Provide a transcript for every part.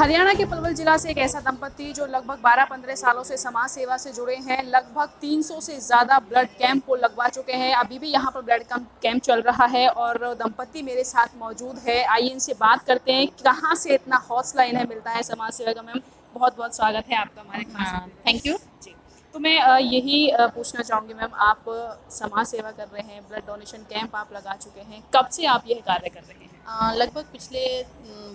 हरियाणा के पलवल जिला से एक ऐसा दंपति जो लगभग 12-15 सालों से समाज सेवा से जुड़े हैं, लगभग 300 से ज़्यादा ब्लड कैंप को लगवा चुके हैं। अभी भी यहाँ पर ब्लड कैंप चल रहा है और दंपति मेरे साथ मौजूद है। आइए इनसे बात करते हैं, कहाँ से इतना हौसला इन्हें मिलता है समाज सेवा का। मैम, बहुत बहुत स्वागत है आपका हमारे खास। हाँ, थैंक यू। जी, तो मैं यही पूछना चाहूँगी मैम, आप समाज सेवा कर रहे हैं, ब्लड डोनेशन कैंप आप लगा चुके हैं, कब से आप यह कार्य कर रहे हैं? लगभग पिछले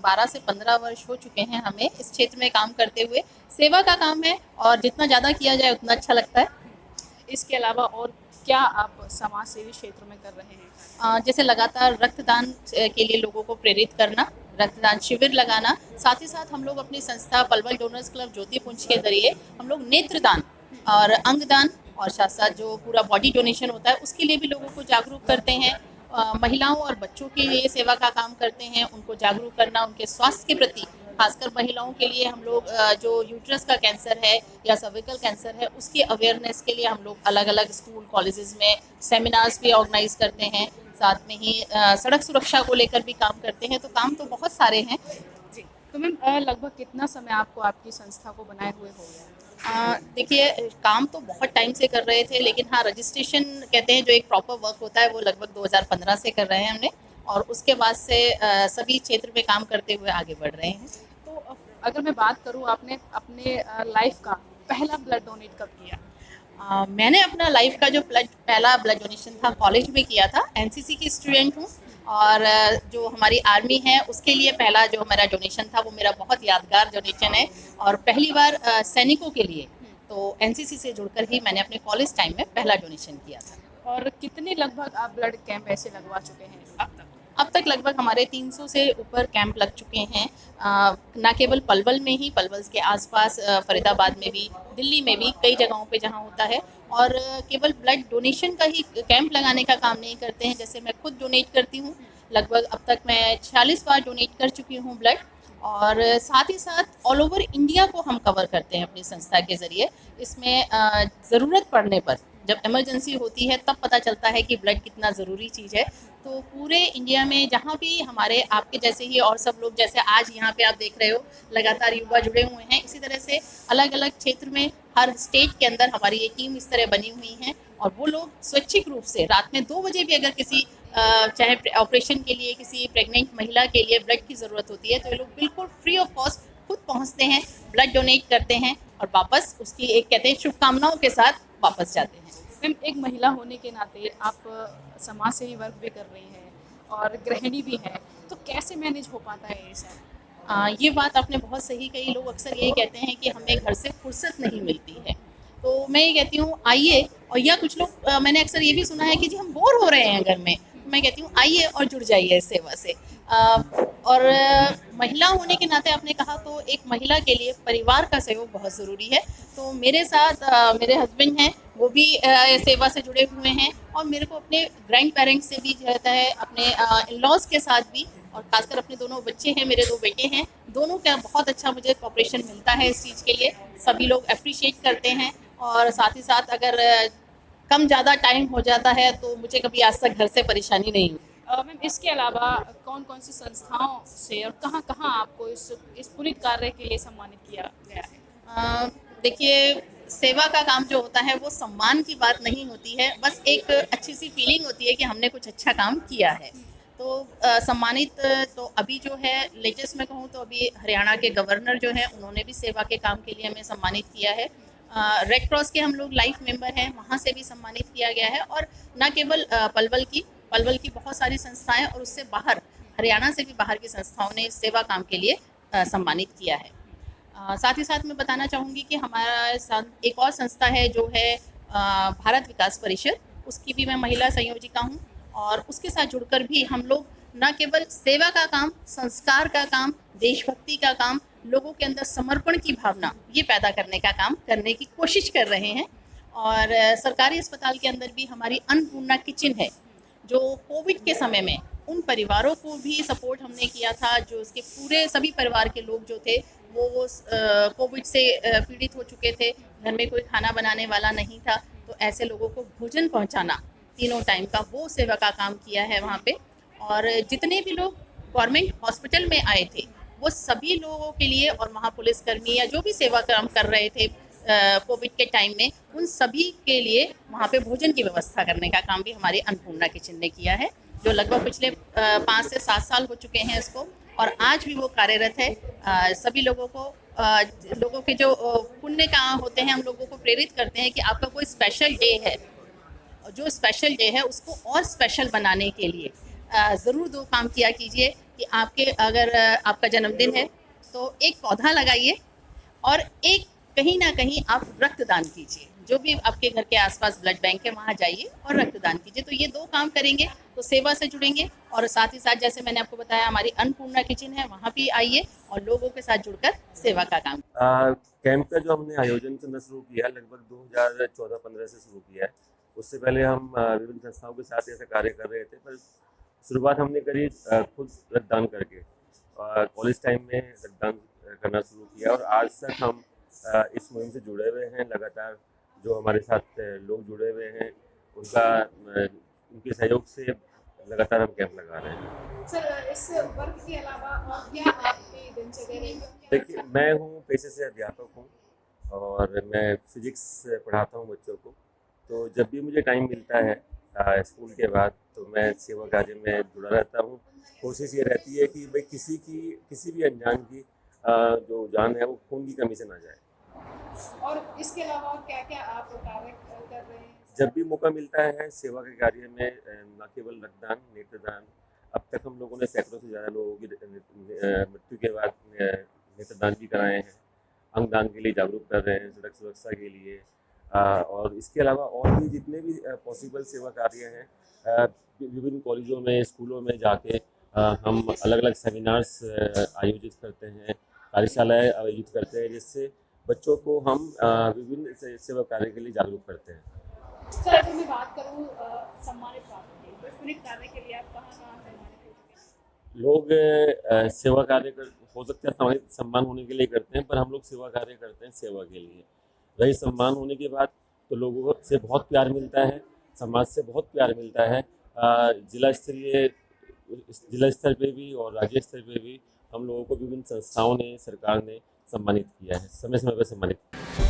12 से 15 वर्ष हो चुके हैं हमें इस क्षेत्र में काम करते हुए। सेवा का काम है और जितना ज़्यादा किया जाए उतना अच्छा लगता है। इसके अलावा और क्या आप समाज सेवी क्षेत्र में कर रहे हैं? जैसे लगातार रक्तदान के लिए लोगों को प्रेरित करना, रक्तदान शिविर लगाना, साथ ही साथ हम लोग अपनी संस्था पलवल डोनर्स क्लब ज्योतिपुंज के जरिए हम लोग नेत्रदान और अंगदान और साथ साथ जो पूरा बॉडी डोनेशन होता है उसके लिए भी लोगों को जागरूक करते हैं। महिलाओं और बच्चों के लिए सेवा का काम करते हैं, उनको जागरूक करना, उनके स्वास्थ्य के प्रति, खासकर महिलाओं के लिए हम लोग जो यूट्रस का कैंसर है या सर्विकल कैंसर है उसकी अवेयरनेस के लिए हम लोग अलग अलग स्कूल कॉलेजेस में सेमिनार्स भी ऑर्गेनाइज करते हैं। साथ में ही सड़क सुरक्षा को लेकर भी काम करते हैं, तो काम तो बहुत सारे हैं। जी, तो मैम लगभग कितना समय आपको आपकी संस्था को बनाए हुए हो गया? देखिए, काम तो बहुत टाइम से कर रहे थे, लेकिन हाँ, रजिस्ट्रेशन कहते हैं जो एक प्रॉपर वर्क होता है वो लगभग 2015 से कर रहे हैं हमने, और उसके बाद से सभी क्षेत्र में काम करते हुए आगे बढ़ रहे हैं। तो अगर मैं बात करूँ, आपने अपने लाइफ का पहला ब्लड डोनेट कब किया? मैंने अपना लाइफ का जो पहला ब्लड डोनेशन था कॉलेज में किया था। एनसीसी की स्टूडेंट हूँ और जो हमारी आर्मी है उसके लिए पहला जो मेरा डोनेशन था वो मेरा बहुत यादगार डोनेशन है, और पहली बार सैनिकों के लिए तो एनसीसी से जुड़कर ही मैंने अपने कॉलेज टाइम में पहला डोनेशन किया था। और कितने लगभग आप ब्लड कैंप ऐसे लगवा चुके हैं अब तक? अब तक लगभग हमारे 300 से ऊपर कैंप लग चुके हैं, ना केवल पलवल में ही, पलवल के आसपास फरीदाबाद में भी, दिल्ली में भी कई जगहों पे जहाँ होता है। और केवल ब्लड डोनेशन का ही कैंप लगाने का काम नहीं करते हैं, जैसे मैं खुद डोनेट करती हूँ। लगभग अब तक मैं 46 बार डोनेट कर चुकी हूँ ब्लड, और साथ ही साथ ऑल ओवर इंडिया को हम कवर करते हैं अपनी संस्था के ज़रिए। इसमें ज़रूरत पड़ने पर, जब इमरजेंसी होती है तब पता चलता है कि ब्लड कितना ज़रूरी चीज़ है। तो पूरे इंडिया में जहाँ भी हमारे आपके जैसे ही और सब लोग, जैसे आज यहाँ पे आप देख रहे हो लगातार युवा जुड़े हुए हैं, इसी तरह से अलग अलग क्षेत्र में हर स्टेट के अंदर हमारी ये टीम इस तरह बनी हुई है, और वो लोग स्वैच्छिक रूप से रात में 2 बजे भी अगर किसी चाहे ऑपरेशन के लिए किसी प्रेग्नेंट महिला के लिए ब्लड की ज़रूरत होती है तो ये लोग बिल्कुल फ्री ऑफ कॉस्ट खुद पहुँचते हैं, ब्लड डोनेट करते हैं और वापस उसकी एक कहते हैं शुभकामनाओं के साथ वापस जाते हैं। मैम, एक महिला होने के नाते आप समाज सेवी वर्क भी कर रही हैं और गृहिणी भी हैं, तो कैसे मैनेज हो पाता है ये सब? ये बात आपने बहुत सही कही। लोग अक्सर ये कहते हैं कि हमें घर से फुर्सत नहीं मिलती है, तो मैं ये कहती हूँ आइए, और या कुछ लोग मैंने अक्सर ये भी सुना है कि जी हम बोर हो रहे हैं घर में, तो मैं कहती हूँ आइए और जुड़ जाइए इस सेवा से। और महिला होने के नाते आपने कहा, तो एक महिला के लिए परिवार का सहयोग बहुत ज़रूरी है। तो मेरे साथ मेरे हस्बैंड हैं, वो भी सेवा से जुड़े हुए हैं, और मेरे को अपने ग्रैंड पेरेंट्स से भी जो रहता है, अपने इन लॉज के साथ भी, और खासकर अपने दोनों बच्चे हैं, मेरे 2 बेटे हैं, दोनों का बहुत अच्छा मुझे कोऑपरेशन मिलता है इस चीज़ के लिए। सभी लोग अप्रिशिएट करते हैं, और साथ ही साथ अगर कम ज़्यादा टाइम हो जाता है तो मुझे कभी आज तक घर से परेशानी नहीं हुई। मैम, इसके अलावा कौन कौन सी संस्थाओं से और कहाँ कहाँ आपको इस पुनीत कार्य के लिए सम्मानित किया गया है? देखिए, सेवा का काम जो होता है वो सम्मान की बात नहीं होती है, बस एक अच्छी सी फीलिंग होती है कि हमने कुछ अच्छा काम किया है। तो सम्मानित तो अभी जो है लेटेस्ट में कहूँ तो अभी हरियाणा के गवर्नर जो हैं उन्होंने भी सेवा के काम के लिए हमें सम्मानित किया है। रेड क्रॉस के हम लोग लाइफ मेंबर हैं, वहाँ से भी सम्मानित किया गया है, और न केवल पलवल की बहुत सारी संस्थाएं और उससे बाहर हरियाणा से भी बाहर की संस्थाओं ने इस सेवा काम के लिए सम्मानित किया है। साथ ही साथ मैं बताना चाहूँगी कि हमारा साथ एक और संस्था है जो है भारत विकास परिषद, उसकी भी मैं महिला संयोजिका हूँ, और उसके साथ जुड़कर भी हम लोग न केवल सेवा का काम, संस्कार का काम, देशभक्ति का काम, लोगों के अंदर समर्पण की भावना ये पैदा करने का काम करने की कोशिश कर रहे हैं। और सरकारी अस्पताल के अंदर भी हमारी अन्नपूर्णा किचन है, जो कोविड के समय में उन परिवारों को भी सपोर्ट हमने किया था, जो उसके पूरे सभी परिवार के लोग जो थे वो कोविड से पीड़ित हो चुके थे, घर में कोई खाना बनाने वाला नहीं था, तो ऐसे लोगों को भोजन पहुंचाना तीनों टाइम का, वो सेवा का काम किया है वहाँ पे। और जितने भी लोग गवर्नमेंट हॉस्पिटल में आए थे वो सभी लोगों के लिए, और वहाँ पुलिसकर्मी या जो भी सेवा काम कर रहे थे कोविड के टाइम में, उन सभी के लिए वहाँ पे भोजन की व्यवस्था करने का काम भी हमारी अन्नपूर्णा किचन ने किया है, जो लगभग पिछले 5 से 7 साल हो चुके हैं इसको, और आज भी वो कार्यरत है। सभी लोगों को लोगों के जो पुण्य काम होते हैं, हम लोगों को प्रेरित करते हैं कि आपका कोई स्पेशल डे है, जो स्पेशल डे है उसको और स्पेशल बनाने के लिए ज़रूर दो काम किया कीजिए कि आपके अगर आपका जन्मदिन है तो एक पौधा लगाइए, और एक कहीं ना कहीं आप रक्तदान कीजिए। जो भी आपके घर के आसपास ब्लड बैंक है वहाँ जाइए और रक्तदान कीजिए। तो ये 2 काम करेंगे तो सेवा से जुड़ेंगे, और साथ ही साथ जैसे मैंने आपको बताया हमारी अन्नपूर्णा किचन है, वहाँ भी आइए और लोगों के साथ जुड़कर सेवा का काम। कैंप का जो हमने आयोजन करना शुरू किया लगभग 2014-15 से शुरू किया है। उससे पहले हम विभिन्न संस्थाओं के साथ ऐसे कार्य कर रहे थे, पर शुरुआत हमने करी खुद रक्तदान करके। कॉलेज टाइम में रक्तदान करना शुरू किया और आज तक हम इस मुहिम से जुड़े हुए हैं। लगातार जो हमारे साथ लोग जुड़े हुए हैं उनके सहयोग से लगातार हम कैंप लगा रहे हैं। सर, इस वर्क के अलावा और क्या आपकी दिनचर्या रही है? देखिए, मैं हूँ पेशे से अध्यापक हूँ और मैं फिजिक्स पढ़ाता हूँ बच्चों को। तो जब भी मुझे टाइम मिलता है स्कूल के बाद, तो मैं सेवा कार्य में जुड़ा रहता हूँ। कोशिश ये रहती है कि भाई किसी भी अनजान की जो जान है वो खून की कमी से ना जाए। और इसके अलावा क्या-क्या आप कार्य कर रहे हैं? जब भी मौका मिलता है सेवा के कार्य में, न केवल रक्तदान, नेत्रदान, अब तक हम लोगों ने सैकड़ों से ज़्यादा लोगों की मृत्यु के बाद नेत्रदान भी कराए हैं। अंगदान के लिए जागरूक कर रहे हैं, सड़क सुरक्षा के लिए, और इसके अलावा और भी जितने भी पॉसिबल सेवा कार्य हैं, विभिन्न कॉलेजों में, स्कूलों में जाके हम अलग अलग सेमिनार्स आयोजित करते हैं, कार्यशालाएँ आयोजित करते हैं, जिससे बच्चों को हम विभिन्न सेवा कार्य के लिए जागरूक करते हैं। सर, अगर मैं बात करूँ सम्मानित प्राप्त की, तो पुलिस कार्य के लिए आप कहाँ-कहाँ सम्मानित हो चुके हैं? लोग सेवा कार्य हो सकता है सम्मान होने के लिए करते हैं, पर हम लोग सेवा कार्य करते हैं सेवा के लिए। रही सम्मान होने के बाद तो लोगों से बहुत प्यार मिलता है, समाज से बहुत प्यार मिलता है। जिला स्तर पे भी और राज्य स्तर पे भी हम लोगों को विभिन्न संस्थाओं ने, सरकार ने सम्मानित किया है, समय समय पर सम्मानित किया है।